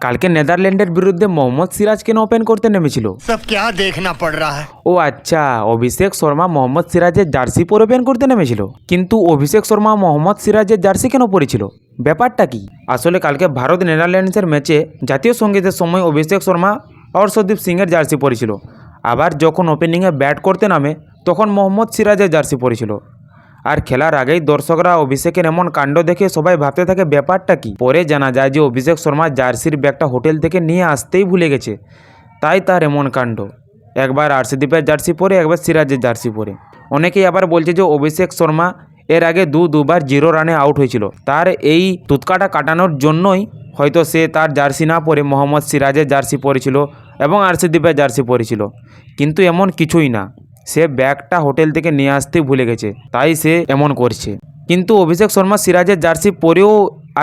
কালকে নেদারল্যান্ডের বিরুদ্ধে মোহাম্মদ সিরাজ কেন ওপেন করতে নেমেছিল? सब क्या देखना पड़ रहा है। ও আচ্ছা, অভিষেক শর্মা মোহাম্মদ সিরাজের জার্সি পরে ওপেন করতে নেমেছিল। কিন্তু অভিষেক শর্মা মোহাম্মদ সিরাজের জার্সি কেন পরেছিল? ব্যাপারটা কি? আসলে কালকে ভারত নেদারল্যান্ডসের ম্যাচে জাতীয় সঙ্গীতের সময় অভিষেক শর্মা অর্শদীপ সিংয়ের জার্সি পরেছিল। আবার যখন ওপেনিংয়ে ব্যাট করতে নামে তখন মোহাম্মদ সিরাজের জার্সি পরেছিল। আর খেলার আগেই দর্শকরা অভিষেকের এমন কাণ্ড দেখে সবাই ভাবতে থাকে ব্যাপারটা কি। পরে জানা যায় যে অভিষেক শর্মা জার্সির ব্যাগটা হোটেল থেকে নিয়ে আসতেই ভুলে গেছে, তাই তার এমন কাণ্ড। একবার আর্শদীপের জার্সি পরে, একবার সিরাজের জার্সি পরে। অনেকেই আবার বলছে যে অভিষেক শর্মা এর আগে দুবার 0 রানে আউট হয়েছিল, তার এই তুৎকাটা কাটানোর জন্যই হয়তো সে তার জার্সি না পরে মোহাম্মদ সিরাজের জার্সি পরেছিল এবং আর্শদীপের জার্সি পরেছিল। কিন্তু এমন কিছুই না, সে ব্যাগটা হোটেল থেকে নিয়ে আসতেই ভুলে গেছে, তাই সে এমন করছে। কিন্তু অভিষেক শর্মা সিরাজের জার্সি পরেও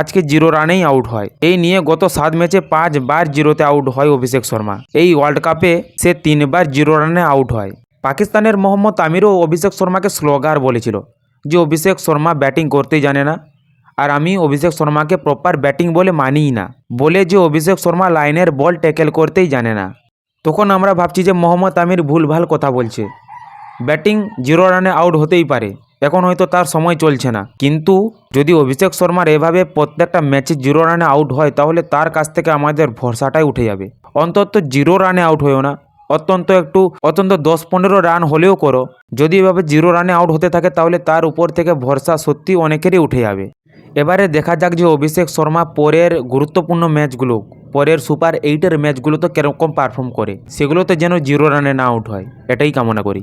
আজকে 0 রানেই আউট হয়। এই নিয়ে গত 7 ম্যাচে 5 বার 0তে আউট হয় অভিষেক শর্মা। এই ওয়ার্ল্ড কাপে সে 3 বার 0 রানে আউট হয়। পাকিস্তানের মোহাম্মদ আমিরও অভিষেক শর্মাকে স্লোগার বলেছিল যে অভিষেক শর্মা ব্যাটিং করতেই জানে না, আর আমি অভিষেক শর্মাকে প্রপার ব্যাটিং বলে মানিই না, বলে যে অভিষেক শর্মা লাইনের বল ট্যাকেল করতেই জানে না। তখন আমরা ভাবছি যে মোহাম্মদ আমির ভুলভাল কথা বলছে, ব্যাটিং 0 রানে আউট হতেই পারে, এখন হয়তো তার সময় চলছে না। কিন্তু যদি অভিষেক শর্মার এভাবে প্রত্যেকটা ম্যাচে 0 রানে আউট হয় তাহলে তার কাছ থেকে আমাদের ভরসাটাই উঠে যাবে। অন্তত 0 রানে আউট হয়েও না, অত্যন্ত 10-15 রান হলেও করো। যদি এভাবে 0 রানে আউট হতে থাকে তাহলে তার উপর থেকে ভরসা সত্যি অনেকেরই উঠে যাবে। এবারে দেখা যাক যে অভিষেক শর্মা পরের গুরুত্বপূর্ণ ম্যাচগুলো, পরের সুপার 8-এর ম্যাচগুলোতে কীরকম পারফর্ম করে, সেগুলোতে যেন 0 রানে না আউট হয়, এটাই কামনা করি।